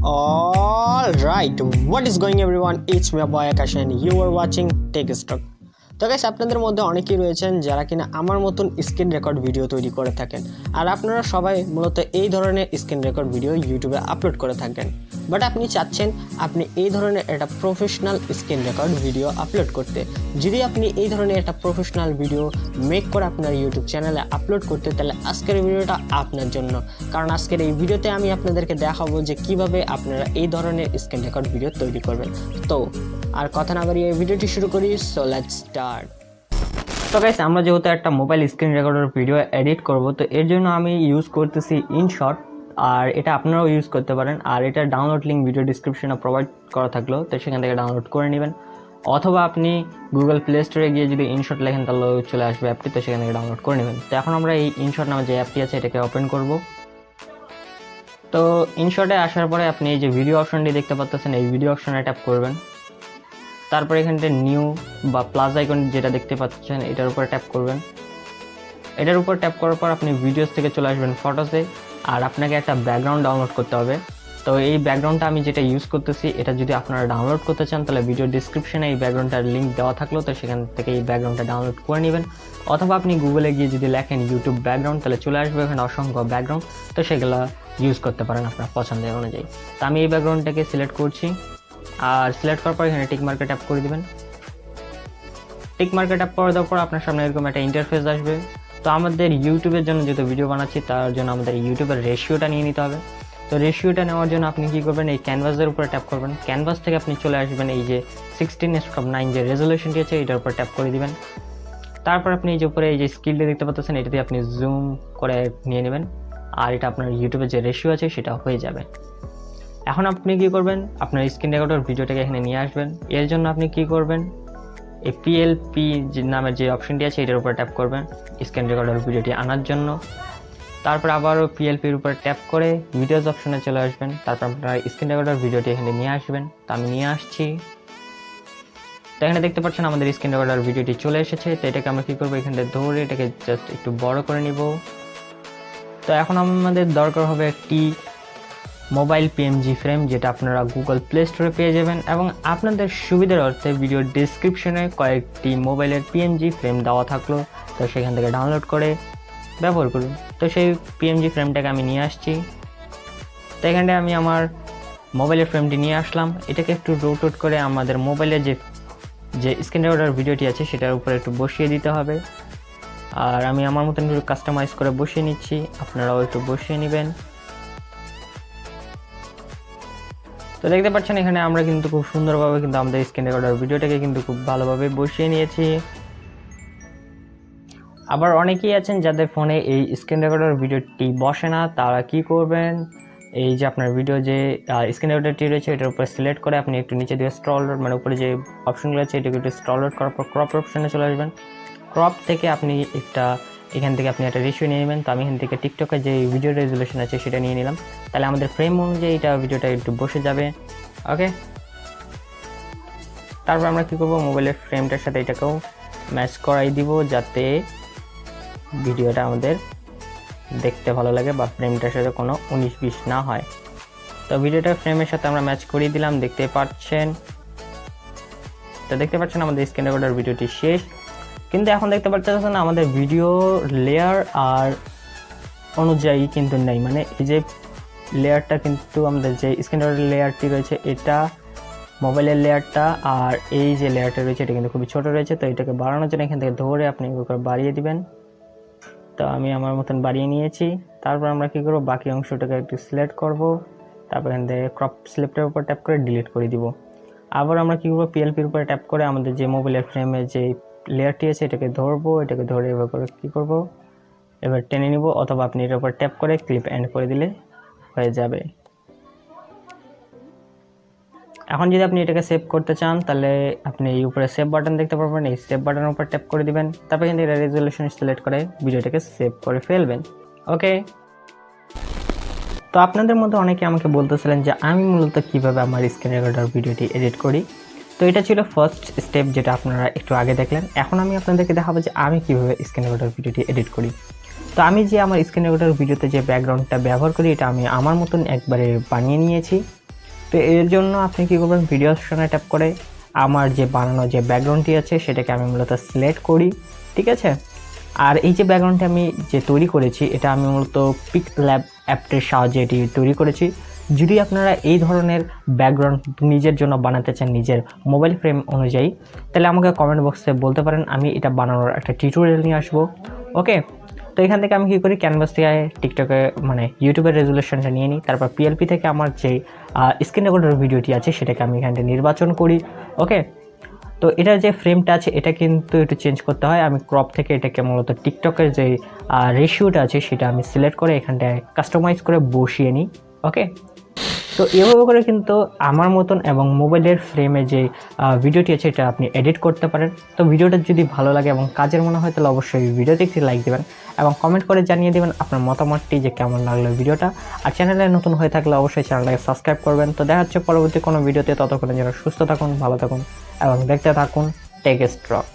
Alright, what is going everyone? It's me boy Akash and you are watching STROK. তো guys আপনাদের মধ্যে অনেকেই রয়েছেন যারা কিনা আমার মতন স্ক্রিন রেকর্ড ভিডিও তৈরি করে থাকেন আর আপনারা সবাই মূলত এই ধরনের স্ক্রিন রেকর্ড ভিডিও ইউটিউবে আপলোড করে থাকেন বাট আপনি চাচ্ছেন আপনি এই ধরনের একটা professional screen record video upload করতে যদি আপনি এই ধরনের একটা প্রফেশনাল ভিডিও মেক করে আপনার ইউটিউব চ্যানেলে আপলোড করতে তাহলে আজকের ভিডিওটা আপনার জন্য কারণ আজকের এই ভিডিওতে আমি আপনাদেরকে দেখাবো যে কিভাবে আপনারা এই ধরনের স্ক্রিন রেকর্ড ভিডিও তৈরি করবেন তো আর কথা না বাড়িয়ে ভিডিওটি শুরু করি সো লেটস স্টার্ট তো গাইস আমরা যেহেতু একটা mobile screen recorder video edit করব তো এর জন্য আমি ইউজ করতেছি ইনশট আর এটা আপনারাও ইউজ করতে পারেন আর এটা ডাউনলোড লিংক ভিডিও ডেসক্রিপশনে প্রোভাইড করা থাকলো তো সেখান থেকে ডাউনলোড করে নেবেন অথবা আপনি গুগল প্লে স্টোরে গিয়ে যদি ইনশট লেখেন তাহলে চলে আসবে অ্যাপটি তো সেখান থেকে ডাউনলোড করে নেবেন তো এখন আমরা এই ইনশট নামে যে অ্যাপটি আছে এটাকে ওপেন করব তো ইনশটে আসার পরে আপনি এই যে ভিডিও অপশনটি দেখতে পাচ্ছেন এই ভিডিও অপশনে ট্যাপ করবেন তারপর এখানটা নিউ বা প্লাস আইকন যেটা দেখতে পাচ্ছেন এটার উপর ট্যাপ করবেন এটার উপর ট্যাপ করার পর আপনি ভিডিওস থেকে চলে আসবেন ফটোসে আর আপনাকে একটা ব্যাকগ্রাউন্ড ডাউনলোড করতে হবে তো এই ব্যাকগ্রাউন্ডটা আমি যেটা ইউজ করতেছি এটা যদি আপনারা ডাউনলোড করতে চান তাহলে ভিডিও ডেসক্রিপশনে এই ব্যাকগ্রাউন্ডটার লিঙ্ক দেওয়া থাকলো তো সেখান থেকে এই ব্যাকগ্রাউন্ডটা ডাউনলোড করে নেবেন অথবা আপনি গুগলে গিয়ে যদি লেখেন ইউটিউব ব্যাকগ্রাউন্ড তাহলে চলে আসবে এখানে অসংখ্য ব্যাকগ্রাউন্ড তো সেগুলো ইউজ করতে পারেন আপনার পছন্দের অনুযায়ী তো আমি এই ব্যাকগ্রাউন্ডটাকে সিলেক্ট করছি আর সিলেক্ট করার পর এখানে টিক মার্কে ট্যাপ করে দিবেন টিক মার্কে ট্যাপ করে দেওয়ার পর আপনার সামনে এরকম একটা ইন্টারফেস আসবে তো আমাদের ইউটিউবের জন্য যেহেতু ভিডিও বানাচ্ছি তার জন্য আমাদের ইউটিউবের রেশিওটা নিয়ে নিতে হবে তো রেশিওটা নেওয়ার জন্য আপনি কী করবেন এই ক্যানভাসের উপরে ট্যাপ করবেন ক্যানভাস থেকে আপনি চলে আসবেন এই যে 16:9 যে রেজলিউশনটি আছে এটার উপর ট্যাপ করে দিবেন তারপর আপনি এই যে উপরে এই যে স্কিলটা দেখতে পাচ্ছেন এটা দিয়ে আপনি জুম করে নিয়ে নেবেন আর এটা আপনার ইউটিউবের যে রেশিও আছে সেটা হয়ে যাবে এখন আপনি কি করবেন আপনার স্ক্রিন রেকর্ডার ভিডিওটাকে এখানে নিয়ে আসবেন এর জন্য আপনি কি করবেন এই পিএলপি নামের যে অপশনটি আছে এটার উপর ট্যাপ করবেন স্ক্রিন রেকর্ডার ভিডিওটি আনার জন্য তারপর আবারও পিএলপির উপর ট্যাপ করে ভিডিওস অপশনে চলে আসবেন তারপর আপনার স্ক্রিন রেকর্ডার ভিডিওটি এখানে নিয়ে আসবেন তো আমি নিয়ে আসছি তো এখানে দেখতে পাচ্ছেন আমাদের স্ক্রিন রেকর্ডার ভিডিওটি চলে এসেছে তো এটাকে আমরা কী করবো এখানে ধরে এটাকে জাস্ট একটু বড় করে নিব তো এখন আমাদের দরকার হবে একটি মোবাইল পিএনজি ফ্রেম যেটা আপনারা গুগল প্লে স্টোরে পেয়ে যাবেন এবং আপনাদের সুবিধার অর্থে ভিডিও ডেসক্রিপশনে কয়েকটি মোবাইলের পিএনজি ফ্রেম দেওয়া থাকলো তো সেখান থেকে ডাউনলোড করে ব্যবহার করুন তো সেই পিএনজি ফ্রেমটাকে আমি নিয়ে আসছি তো এখানে আমি আমার মোবাইলের ফ্রেমটি নিয়ে আসলাম এটাকে একটু রোটেট করে আমাদের মোবাইলের যে স্ক্রিন রেকর্ডার ভিডিওটি আছে সেটার উপরে একটু বসিয়ে দিতে হবে আর আমি আমার মতন একটু কাস্টমাইজ করে বসিয়ে নিচ্ছি আপনারাও একটু বসিয়ে নেবেন তো দেখতে পাচ্ছেন এখানে আমরা কিন্তু খুব সুন্দরভাবে কিন্তু আমাদের স্ক্রিন রেকর্ডার ভিডিওটাকে কিন্তু খুব ভালোভাবে বসিয়ে নিয়েছি আবার অনেকেই আছেন যাদের ফোনে এই স্ক্রিন রেকর্ডার ভিডিওটি বসে না তারা কি করবেন এই যে আপনার ভিডিও যে স্ক্রিন রেকর্ডারটি রয়েছে এটার উপরে সিলেক্ট করে আপনি একটু নিচে দিয়ে স্ক্রল মানে উপরে যে অপশনগুলো আছে এটাকে একটু স্ক্রল করার পর ক্রপ অপশনে চলে আসবেন ক্রপ থেকে আপনি এখান থেকে আপনি একটা রেশিও নিয়ে নেবেন তো আমি এখান থেকে টিকটকের যে ভিডিও রেজলিউশন আছে সেটা নিয়ে নিলাম তাহলে আমাদের ফ্রেম অনুযায়ী এটা ভিডিওটা একটু বসে যাবে ওকে তারপর আমরা কী করবো মোবাইলের ফ্রেমটার সাথে এটাকেও ম্যাচ করাই দিব যাতে ভিডিওটা আমাদের দেখতে ভালো লাগে বা ফ্রেমটার সাথে কোনো 19-20 না হয় তো ভিডিওটা ফ্রেমের সাথে আমরা ম্যাচ করিয়ে দিলাম দেখতে পাচ্ছেন তো দেখতে পাচ্ছেন আমাদের স্ক্রিন রেকর্ডার ভিডিওটি শেষ কিন্তু এখন দেখতে পাচ্ছেন আমাদের ভিডিও লেয়ার আর অনুযায়ী কিন্তু নেই মানে এই যে লেয়ারটা কিন্তু আমাদের যে স্ক্রিন রেকর্ডার লেয়ারটি রয়েছে এটা মোবাইলের লেয়ারটা আর এই যে লেয়ারটা রয়েছে এটা কিন্তু খুবই ছোট রয়েছে তো এটাকে বাড়ানোর জন্য এখান থেকে ধরে আপনি বাড়িয়ে দিবেন তো আমি আমার মতন বাড়িয়ে নিয়েছি তারপর আমরা কী করবো বাকি অংশটাকে একটু সিলেক্ট করব তারপর এখান থেকে ক্রপ সিলেক্টের উপর ট্যাপ করে ডিলিট করে দিব আবার আমরা কী করবো পিএলপির উপরে ট্যাপ করে আমাদের যে মোবাইলের ফ্রেমে যে লেয়ারটি আছে এটাকে ধরবো এটাকে ধরে এবার করে কী করবো এবার টেনে নিব অথবা আপনি এটার উপর ট্যাপ করে ক্লিপ এন্ড করে দিলে হয়ে যাবে এখন যদি আপনি এটাকে সেভ করতে চান তাহলে আপনি এই উপরে সেভ বাটন দেখতে পারবেন এই সেভ বাটনের উপর ট্যাপ করে দিবেন তারপর কিন্তু এটা রেজলিউশন সিলেক্ট করে ভিডিওটাকে সেভ করে ফেলবেন ওকে তো আপনাদের মধ্যে অনেকে আমাকে বলতেছিলেন যে আমি মূলত কীভাবে আমার স্ক্রিন রেকর্ডার ভিডিওটি এডিট করি তো এটা ছিল ফার্স্ট স্টেপ যেটা আপনারা একটু আগে দেখলেন এখন আমি আপনাদেরকে দেখাবো যে আমি কীভাবে স্ক্রিন রেকর্ডার ভিডিওটি এডিট করি তো আমি যে আমার স্ক্রিন রেকর্ডার ভিডিওতে যে ব্যাকগ্রাউন্ডটা ব্যবহার করি এটা আমি আমার মতন একবারে বানিয়ে নিয়েছি তো এর জন্য আপনি কী করবেন, ভিডিও অপশনে ট্যাপ করে আমার যে বানানো যে ব্যাকগ্রাউন্ডটি আছে সেটাকে আমি মূলত সিলেক্ট করি, ঠিক আছে। আর এই যে ব্যাকগ্রাউন্ডটি আমি যে তৈরি করেছি এটা আমি মূলত পিক্সেল্যাব অ্যাপটির সাহায্যে এটি তৈরি করেছি। যদি আপনারা এই ধরনের ব্যাকগ্রাউন্ড নিজের জন্য বানাতে চান নিজের মোবাইল ফ্রেম অনুযায়ী, তাহলে আমাকে কমেন্ট বক্সে বলতে পারেন, আমি এটা বানানোর একটা টিউটোরিয়াল নিয়ে আসবো। ওকে, তো এখান থেকে আমি কী করি, ক্যানভাস থেকে টিকটকে মানে ইউটিউবের রেজুলেশনটা নিয়ে নিই, তারপর পিএলপি থেকে আমার যে স্ক্রিন রেকর্ডার ভিডিওটি আছে সেটাকে আমি এখান থেকে নির্বাচন করি। ওকে, তো এটার যে ফ্রেমটা আছে এটা কিন্তু একটু চেঞ্জ করতে হয়। আমি ক্রপ থেকে এটাকে মূলত টিকটকের যে রেশিওটা আছে সেটা আমি সিলেক্ট করে এখানটায় কাস্টমাইজ করে বসিয়ে নিই। ওকে, তো এভাবে করে কিন্তু আমার মতন এবং মোবাইলের ফ্রেমে যে ভিডিওটি আছে এটা আপনি এডিট করতে পারেন। তো ভিডিওটা যদি ভালো লাগে এবং কাজের মনে হয় তাহলে অবশ্যই ভিডিওতে একটি লাইক দেবেন এবং কমেন্ট করে জানিয়ে দেবেন আপনার মতামতটি যে কেমন লাগলো ভিডিওটা। আর চ্যানেলে নতুন হয়ে থাকলে অবশ্যই চ্যানেলটাকে সাবস্ক্রাইব করবেন। তো দেখা হচ্ছে পরবর্তী কোনো ভিডিওতে, ততক্ষণে যেন সুস্থ থাকুন, ভালো থাকুন এবং দেখতে থাকুন টেক স্ট্রক।